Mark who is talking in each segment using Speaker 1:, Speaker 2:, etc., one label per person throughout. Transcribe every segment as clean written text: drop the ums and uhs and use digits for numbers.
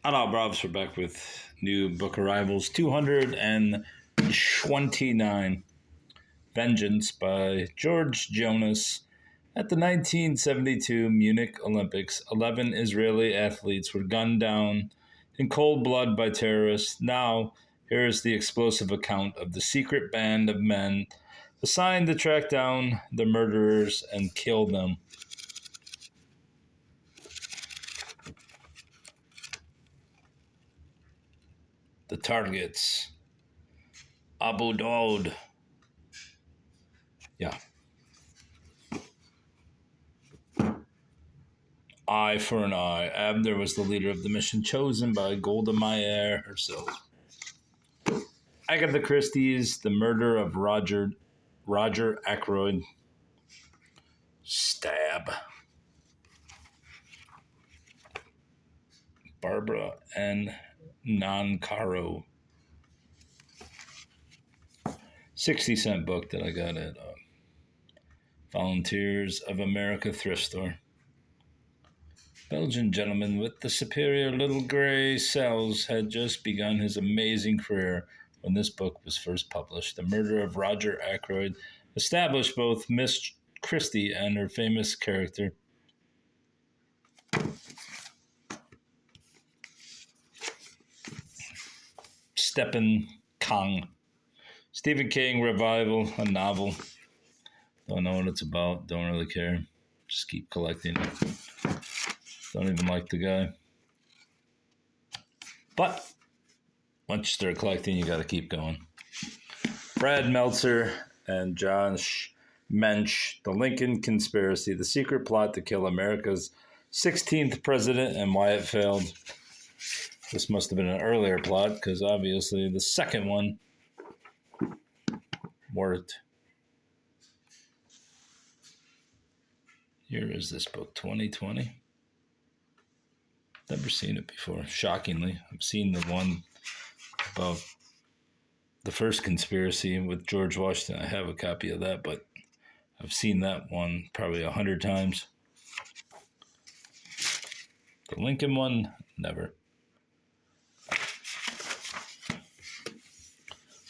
Speaker 1: Hello, Bobs. We're back with new book arrivals 229 Vengeance by George Jonas. At the 1972 Munich Olympics, 11 Israeli athletes were gunned down in cold blood by terrorists. Now, here is the explosive account of the secret band of men assigned to track down the murderers and kill them. The targets. Abu Daud. Yeah. Eye for an eye. Abner was the leader of the mission chosen by Golda Meir herself. Agatha Christie's The Murder of Roger Ackroyd. Stab. Barbara N. Noncaro. 60-cent book that I got at Volunteers of America thrift store. Belgian gentleman with the superior little gray cells had just begun his amazing career when this book was first published. The Murder of Roger Ackroyd established both Miss Christie and her famous character. Stephen Kong. Stephen King revival, a novel. Don't know what it's about. Don't really care. Just keep collecting it. Don't even like the guy. But once you start collecting, you got to keep going. Brad Meltzer and Josh Mensch, The Lincoln Conspiracy, the secret plot to kill America's 16th president and why it failed. This must have been an earlier plot because obviously the second one worked. Here is this book, 2020. Never seen it before, shockingly. I've seen the one about the first conspiracy with George Washington. I have a copy of that, but I've seen that one probably 100 times. The Lincoln one, never.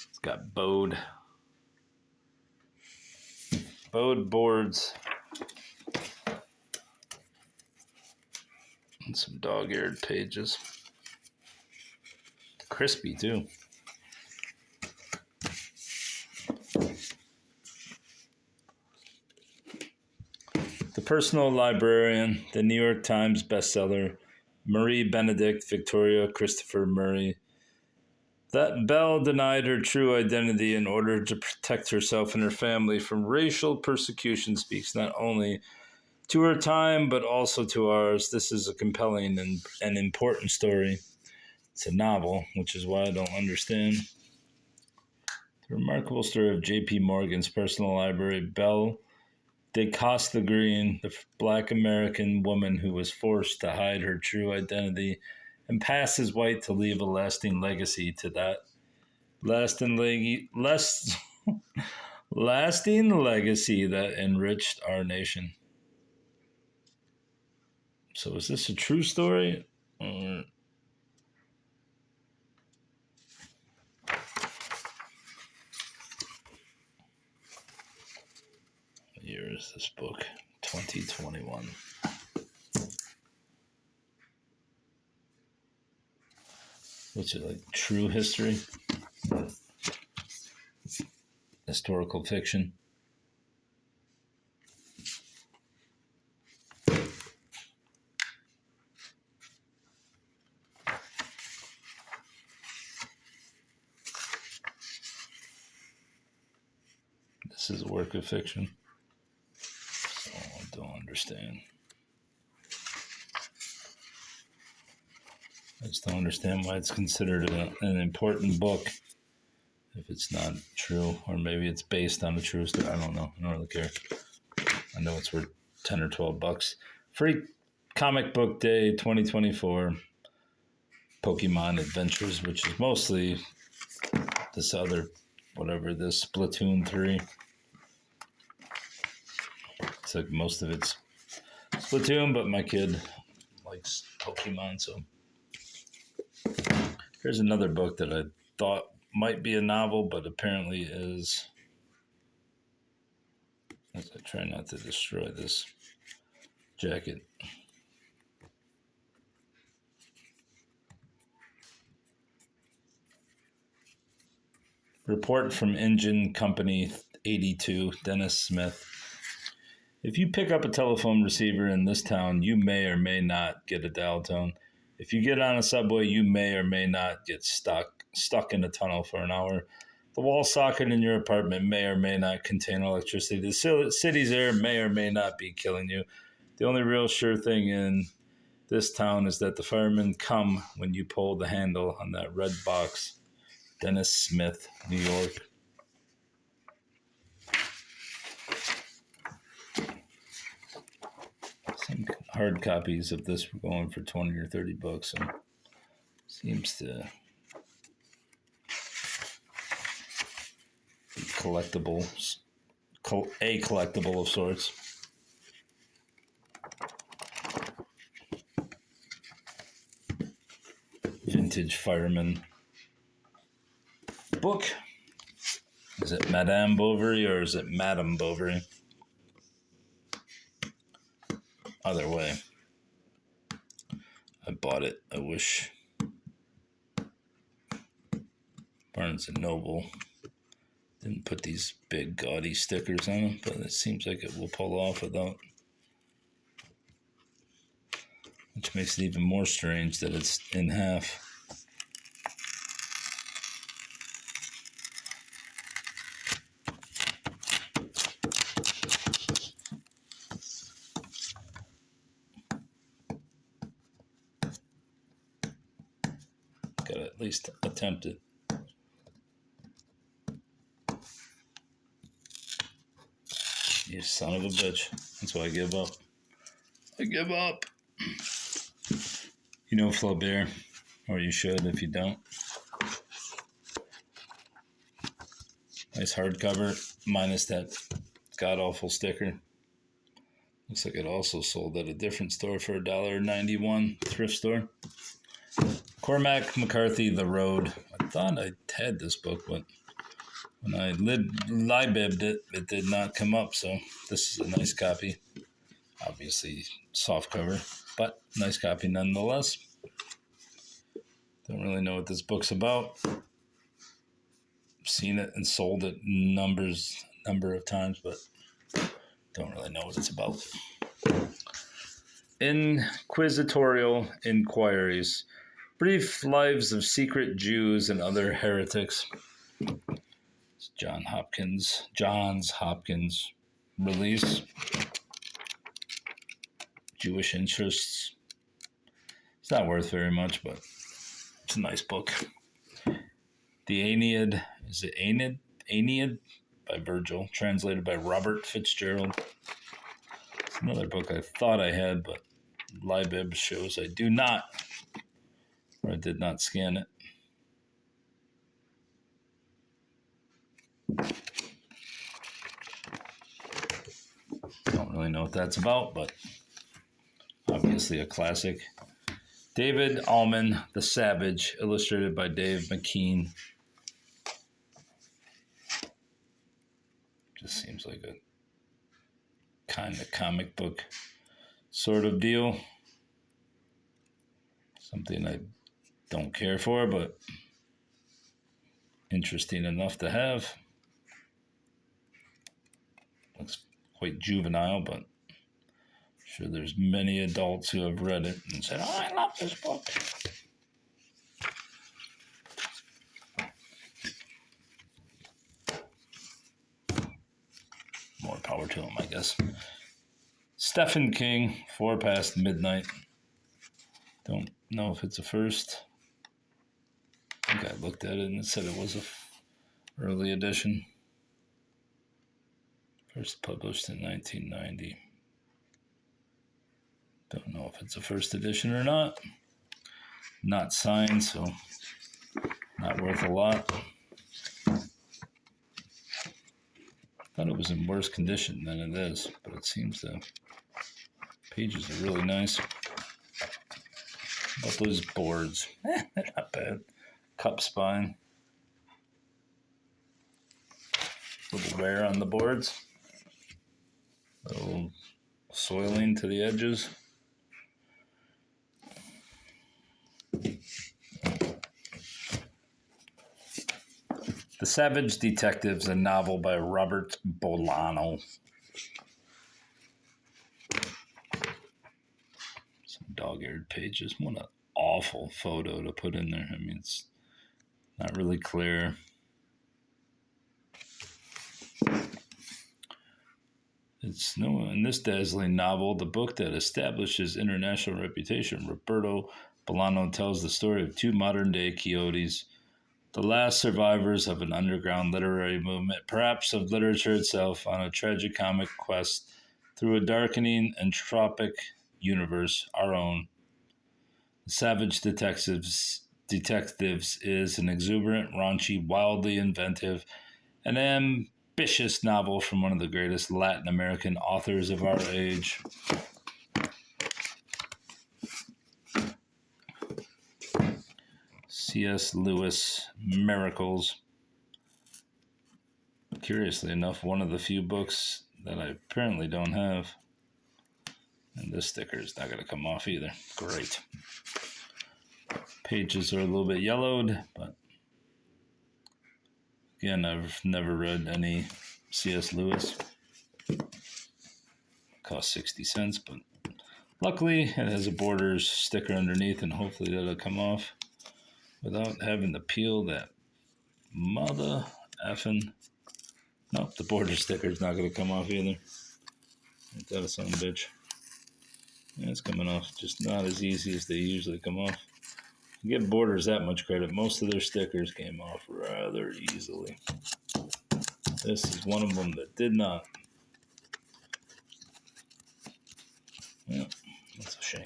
Speaker 1: It's got bowed boards and some dog-eared pages. Crispy, too. The Personal Librarian, the New York Times bestseller, Marie Benedict Victoria Christopher Murray. That Belle denied her true identity in order to protect herself and her family from racial persecution speaks not only to her time, but also to ours. This is a compelling and important story. It's a novel, which is why I don't understand. The remarkable story of J.P. Morgan's personal library, Belle DeCosta Green, the black American woman who was forced to hide her true identity and pass as white to leave a lasting legacy to that lasting legacy that enriched our nation. So is this a true story? Or what year is this book? 2021. What's it, like true history? Historical fiction? This is a work of fiction. So I don't understand. I just don't understand why it's considered an important book if it's not true, or maybe it's based on a true story. I don't know. I don't really care. I know it's worth $10 or $12. Free Comic Book Day 2024. Pokemon Adventures, which is mostly this other, whatever, this Splatoon 3. It's like most of it's Splatoon, but my kid likes Pokemon, so Here's another book that I thought might be a novel, but apparently is. As I try not to destroy this jacket. Report from Engine Company 82, Dennis Smith. If you pick up a telephone receiver in this town, you may or may not get a dial tone. If you get on a subway, you may or may not get stuck in a tunnel for an hour. The wall socket in your apartment may or may not contain electricity. The city's air may or may not be killing you. The only real sure thing in this town is that the firemen come when you pull the handle on that red box. Dennis Smith, New York. Some hard copies of this were going for 20 or 30 bucks. So seems to be collectibles, a collectible of sorts. Vintage fireman book. Is it Madame Bovary or is it Madame Bovary? Either way, I bought it. I wish Barnes & Noble didn't put these big gaudy stickers on them, but it seems like it will pull off without, which makes it even more strange that it's in half. Gotta at least attempt it. You son of a bitch. That's why I give up. I give up. You know Flaubert, or you should if you don't. Nice hardcover, minus that god-awful sticker. Looks like it also sold at a different store for $1.91, thrift store. Cormac McCarthy, The Road. I thought I had this book, but when I libibbed it, it did not come up, so this is a nice copy. Obviously, soft cover, but nice copy nonetheless. Don't really know what this book's about. Seen it and sold it number of times, but don't really know what it's about. Inquisitorial Inquiries. Brief Lives of Secret Jews and Other Heretics. It's Johns Hopkins release. Jewish Interests. It's not worth very much, but it's a nice book. The Aeneid. Is it Aeneid? Aeneid by Virgil, translated by Robert Fitzgerald. It's another book I thought I had, but Libib shows I do not. Or I did not scan it. Don't really know what that's about, but obviously a classic. David Allman, The Savage, illustrated by Dave McKean. Just seems like a kind of comic book sort of deal. Something I don't care for, but interesting enough to have. Looks quite juvenile, but I'm sure there's many adults who have read it and said, "Oh, I love this book." More power to him, I guess. Stephen King, 4 Past Midnight. Don't know if it's a first. I think I looked at it and it said it was a early edition. First published in 1990. Don't know if it's a first edition or not. Not signed, so not worth a lot. Thought it was in worse condition than it is, but it seems the pages are really nice. How about those boards? They're not bad. cup spine. Little wear on the boards. Little soiling to the edges. The Savage Detectives, a novel by Robert Bolano. Some dog-eared pages. What an awful photo to put in there. I mean, it's not really clear. It's in this dazzling novel, the book that established his international reputation, Roberto Bolano tells the story of two modern-day Quixotes, the last survivors of an underground literary movement, perhaps of literature itself, on a tragicomic quest through a darkening entropic universe, our own. The Savage Detectives is an exuberant, raunchy, wildly inventive, and ambitious novel from one of the greatest Latin American authors of our age. C.S. Lewis, Miracles. Curiously enough, one of the few books that I apparently don't have. And this sticker is not going to come off either. Great. Pages are a little bit yellowed, but again, I've never read any C.S. Lewis. Cost 60 cents, but luckily it has a Borders sticker underneath, and hopefully that'll come off without having to peel that mother effing. Nope, the Borders sticker is not going to come off either. Ain't that a son of a bitch? Yeah, it's coming off, just not as easy as they usually come off. You give Borders that much credit. Most of their stickers came off rather easily. This is one of them that did not. Yeah, that's a shame.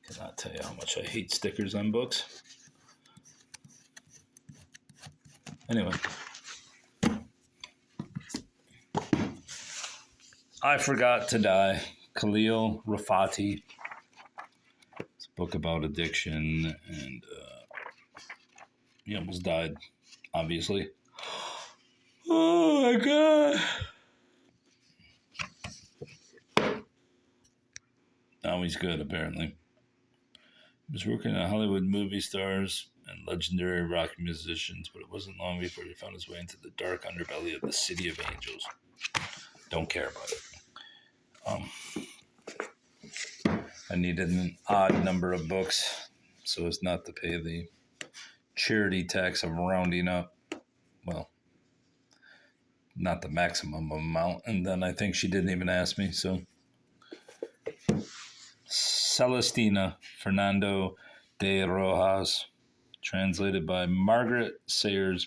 Speaker 1: Cannot tell you how much I hate stickers on books. Anyway. I Forgot to Die, Khalil Rafati. It's a book about addiction, and he almost died, obviously. Oh my God. Now he's good, apparently. He was working at Hollywood movie stars and legendary rock musicians, but it wasn't long before he found his way into the dark underbelly of the City of Angels. Don't care about it. I needed an odd number of books so as not to pay the charity tax of rounding up. Well, not the maximum amount. And then I think she didn't even ask me. So, Celestina, Fernando de Rojas, translated by Margaret Sayers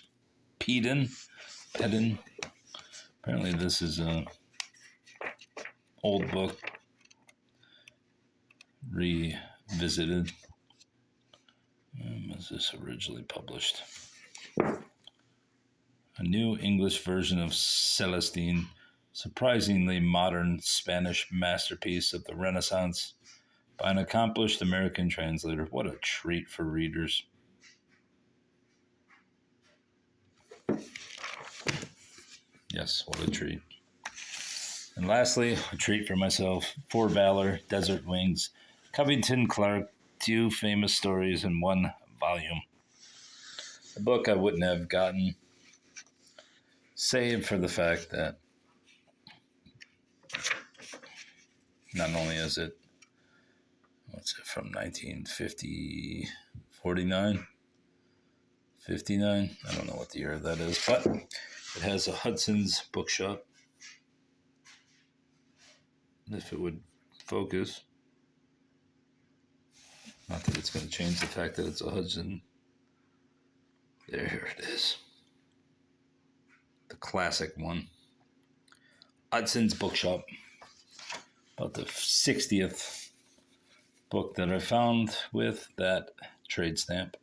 Speaker 1: Peden. Apparently this is an old book revisited. When was this originally published? A new English version of Celestine, surprisingly modern Spanish masterpiece of the Renaissance by an accomplished American translator. What a treat for readers. Yes, what a treat. And lastly, a treat for myself, For Valor, Desert Wings, Covington Clark, two famous stories in one volume. A book I wouldn't have gotten, save for the fact that not only is it, from 1950, 49, 59, I don't know what the year that is, but it has a Hudson's bookshop. If it would focus. Not that it's going to change the fact that it's a Hudson. There it is. The classic one. Hudson's Bookshop. About the 60th book that I found with that trade stamp.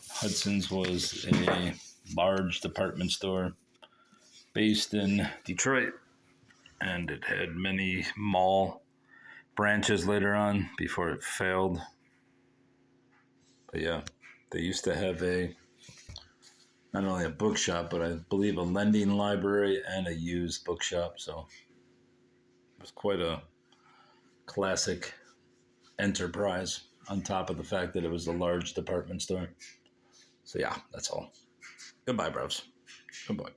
Speaker 1: Hudson's was a large department store based in Detroit, and it had many mall branches later on before it failed. But yeah, they used to have not only a bookshop, but I believe a lending library and a used bookshop. So it was quite a classic enterprise on top of the fact that it was a large department store. So yeah, that's all. Goodbye, bros. Goodbye.